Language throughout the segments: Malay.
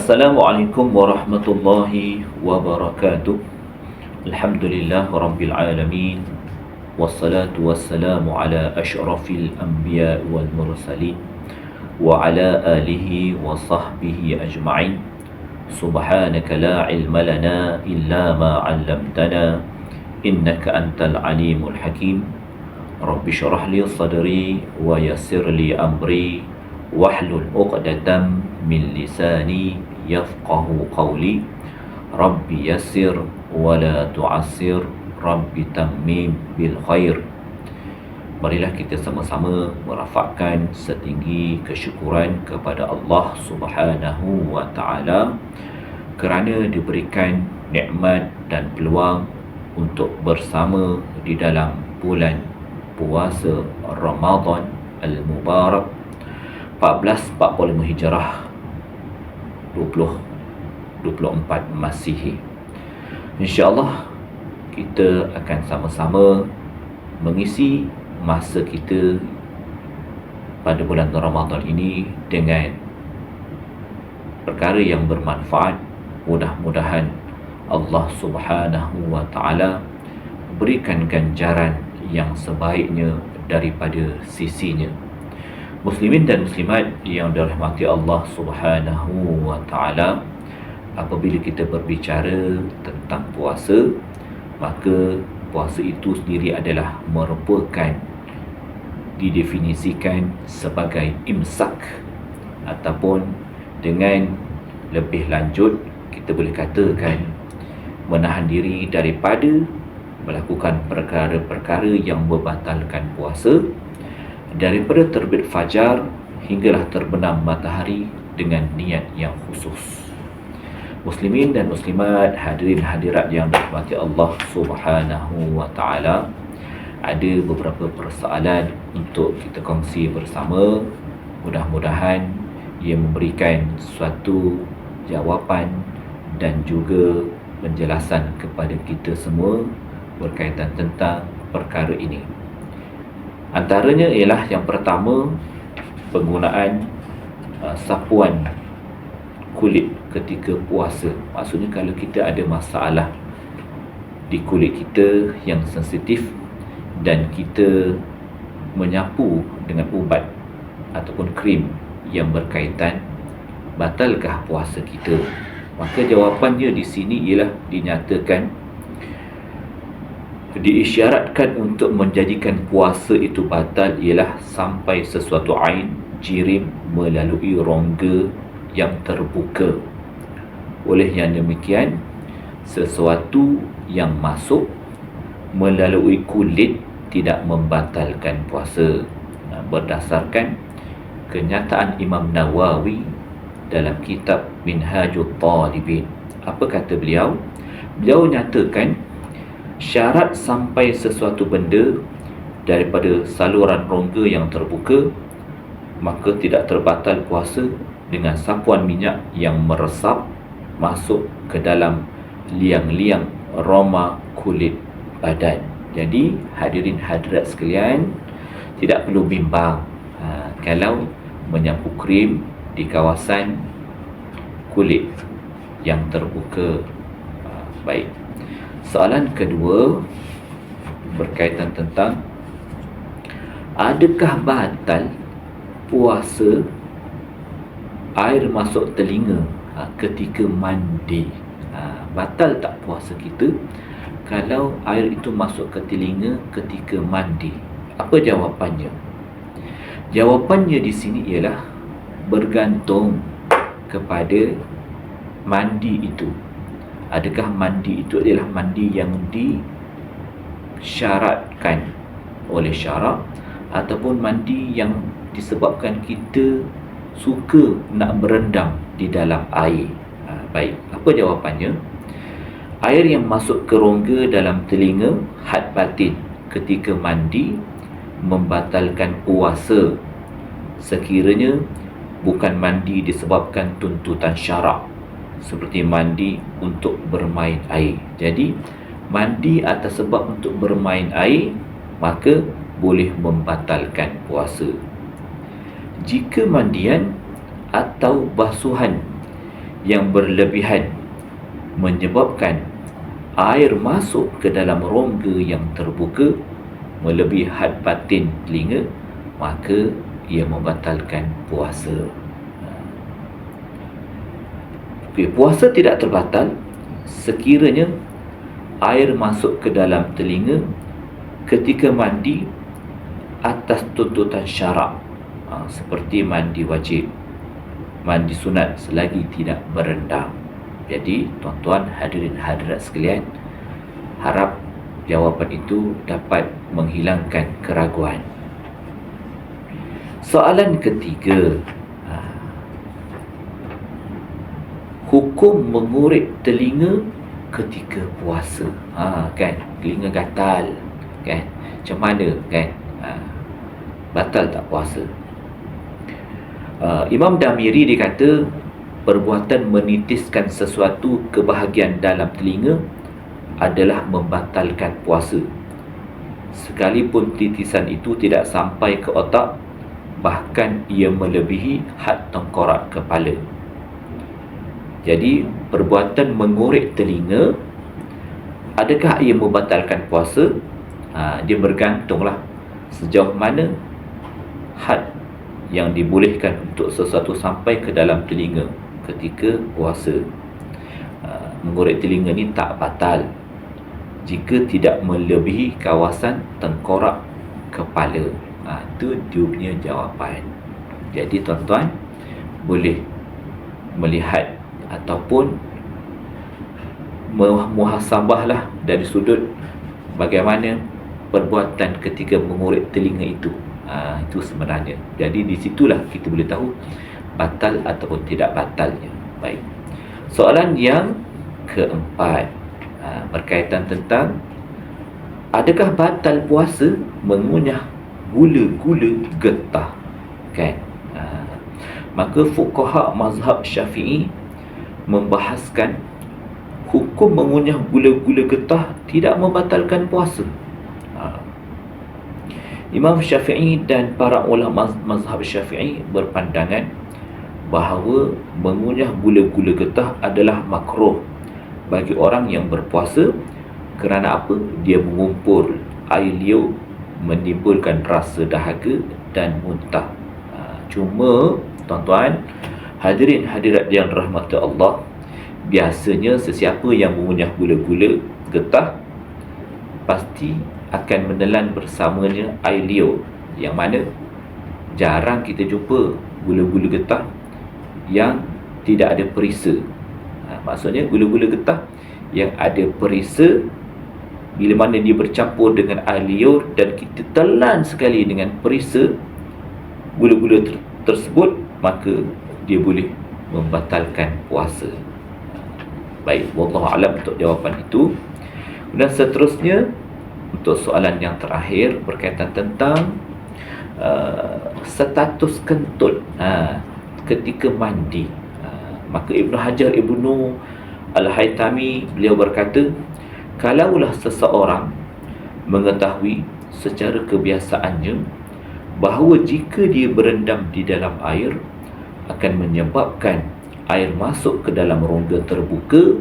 Assalamualaikum warahmatullahi wabarakatuh. Alhamdulillah rabbil alamin. Wassalatu wassalamu ala asyrafil anbiya wal mursalin wa ala alihi wa sahbihi ajma'in. Subhanaka la ilma lana illa ma 'allamtana innaka antal alimul hakim. Rabbi syrah li sadri wa yassir li amri wahlul 'uqdatam min lisani yafqahu qawli. Rabbi yassir wa la tu'assir, Rabbi tammim bil khair. Marilah kita sama-sama merafakkan setinggi kesyukuran kepada Allah Subhanahu wa taala kerana diberikan nikmat dan peluang untuk bersama di dalam bulan puasa Ramadan al-Mubarak 1445 Hijrah 2024 Masihi. InsyaAllah kita akan sama-sama mengisi masa kita pada bulan Ramadan ini dengan perkara yang bermanfaat. Mudah-mudahan Allah Subhanahu wa taala berikan ganjaran yang sebaiknya daripada sisinya. Muslimin dan muslimat yang dirahmati Allah Subhanahu wa taala, apabila kita berbicara tentang puasa, maka puasa itu sendiri adalah merupakan didefinisikan sebagai imsak, ataupun dengan lebih lanjut kita boleh katakan menahan diri daripada melakukan perkara-perkara yang membatalkan puasa, daripada terbit fajar hinggalah terbenam matahari dengan niat yang khusus. Muslimin dan muslimat, hadirin hadirat yang dirahmati Allah Subhanahu wa taala, ada beberapa persoalan untuk kita kongsi bersama. Mudah-mudahan ia memberikan suatu jawapan dan juga penjelasan kepada kita semua berkaitan tentang perkara ini. Antaranya ialah yang pertama, penggunaan sapuan kulit ketika puasa. Maksudnya kalau kita ada masalah di kulit kita yang sensitif dan kita menyapu dengan ubat ataupun krim yang berkaitan, batalkah puasa kita? Maka jawapannya di sini ialah dinyatakan, diisyaratkan untuk menjadikan puasa itu batal ialah sampai sesuatu ain jirim melalui rongga yang terbuka. Oleh yang demikian, sesuatu yang masuk melalui kulit tidak membatalkan puasa. Berdasarkan kenyataan Imam Nawawi dalam kitab Minhajul Talibin. Apa kata beliau? Beliau nyatakan syarat sampai sesuatu benda daripada saluran rongga yang terbuka, maka tidak terbatal puasa dengan sapuan minyak yang meresap masuk ke dalam liang-liang roma kulit badan. Jadi hadirin hadirat sekalian, tidak perlu bimbang kalau menyapu krim di kawasan kulit yang terbuka. Baik. Soalan kedua berkaitan tentang adakah batal puasa air masuk telinga ketika mandi? Batal tak puasa kita kalau air itu masuk ke telinga ketika mandi? Apa jawapannya? Jawapannya di sini ialah bergantung kepada mandi itu. Adakah mandi itu adalah mandi yang disyaratkan oleh syarak, ataupun mandi yang disebabkan kita suka nak berendam di dalam air? Baik, apa jawapannya? Air yang masuk ke rongga dalam telinga had batin ketika mandi membatalkan puasa sekiranya bukan mandi disebabkan tuntutan syarak, seperti mandi untuk bermain air. Jadi mandi atas sebab untuk bermain air, maka boleh membatalkan puasa. Jika mandian atau basuhan yang berlebihan menyebabkan air masuk ke dalam rongga yang terbuka melebihi had batin telinga, maka ia membatalkan puasa. Puasa tidak terbatal sekiranya air masuk ke dalam telinga ketika mandi atas tuntutan syarak, seperti mandi wajib, mandi sunat selagi tidak berendam. Jadi tuan-tuan hadirin hadirat sekalian, harap jawapan itu dapat menghilangkan keraguan. Soalan ketiga, hukum mengurit telinga ketika puasa. Kan, telinga gatal, kan, macam mana, kan? Batal tak puasa? Imam Damiri dia kata, perbuatan menitiskan sesuatu ke bahagian dalam telinga adalah membatalkan puasa, sekalipun titisan itu tidak sampai ke otak, bahkan ia melebihi had tengkorak kepala. Jadi perbuatan mengurit telinga, adakah ia membatalkan puasa? Dia bergantunglah sejauh mana had yang dibolehkan untuk sesuatu sampai ke dalam telinga ketika puasa. Mengurit telinga ni tak batal jika tidak melebihi kawasan tengkorak kepala. Itu dia punya jawapan. Jadi tuan-tuan boleh melihat ataupun muhasabahlah dari sudut bagaimana perbuatan ketika mengurit telinga itu. Itu sebenarnya. Jadi di situlah kita boleh tahu batal ataupun tidak batalnya. Baik. Soalan yang keempat, berkaitan tentang adakah batal puasa mengunyah gula-gula getah, kan? Maka fuqaha mazhab Syafi'i membahaskan hukum mengunyah gula-gula getah tidak membatalkan puasa. Imam Syafi'i dan para ulama mazhab Syafi'i berpandangan bahawa mengunyah gula-gula getah adalah makruh bagi orang yang berpuasa. Kerana apa? Dia mengumpul air liur, menimbulkan rasa dahaga dan muntah. Cuma tuan-tuan hadirin hadirat yang rahmati Allah, biasanya sesiapa yang mengunyah gula-gula getah pasti akan menelan bersamanya air liur, yang mana jarang kita jumpa gula-gula getah yang tidak ada perisa. Maksudnya gula-gula getah yang ada perisa, bila mana dia bercampur dengan air liur dan kita telan sekali dengan perisa gula-gula tersebut, maka dia boleh membatalkan puasa. Baik, wallahu a'lam untuk jawapan itu. Dan seterusnya, untuk soalan yang terakhir berkaitan tentang status kentut ketika mandi. Maka Ibnu Hajar Ibnu Al-Haytami beliau berkata, kalaulah seseorang mengetahui secara kebiasaannya bahawa jika dia berendam di dalam air akan menyebabkan air masuk ke dalam rongga terbuka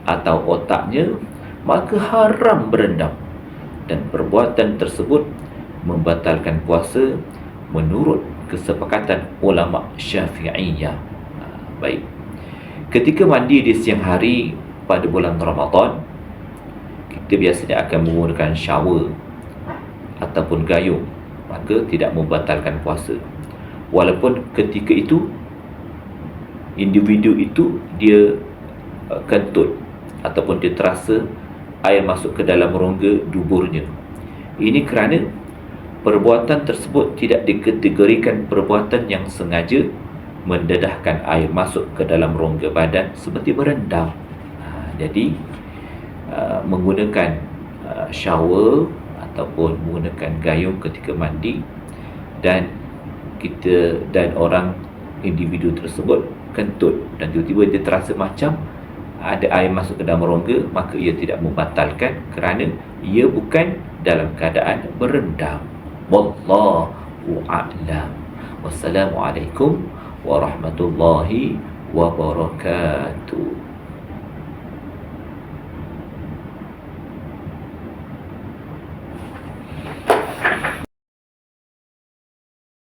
atau otaknya, maka haram berendam, dan perbuatan tersebut membatalkan puasa menurut kesepakatan ulama Syafi'iyah. Baik. Ketika mandi di siang hari pada bulan Ramadan, kita biasanya akan menggunakan shower ataupun gayung, maka tidak membatalkan puasa. Walaupun ketika itu individu itu dia kentut ataupun dia terasa air masuk ke dalam rongga duburnya. Ini kerana perbuatan tersebut tidak dikategorikan perbuatan yang sengaja mendedahkan air masuk ke dalam rongga badan seperti berendam. Jadi menggunakan shower ataupun menggunakan gayung ketika mandi dan orang individu tersebut kentut dan tiba-tiba dia terasa macam ada air masuk ke dalam rongga, maka ia tidak membatalkan kerana ia bukan dalam keadaan berendam. Wallahu a'lam. Wassalamualaikum warahmatullahi wabarakatuh.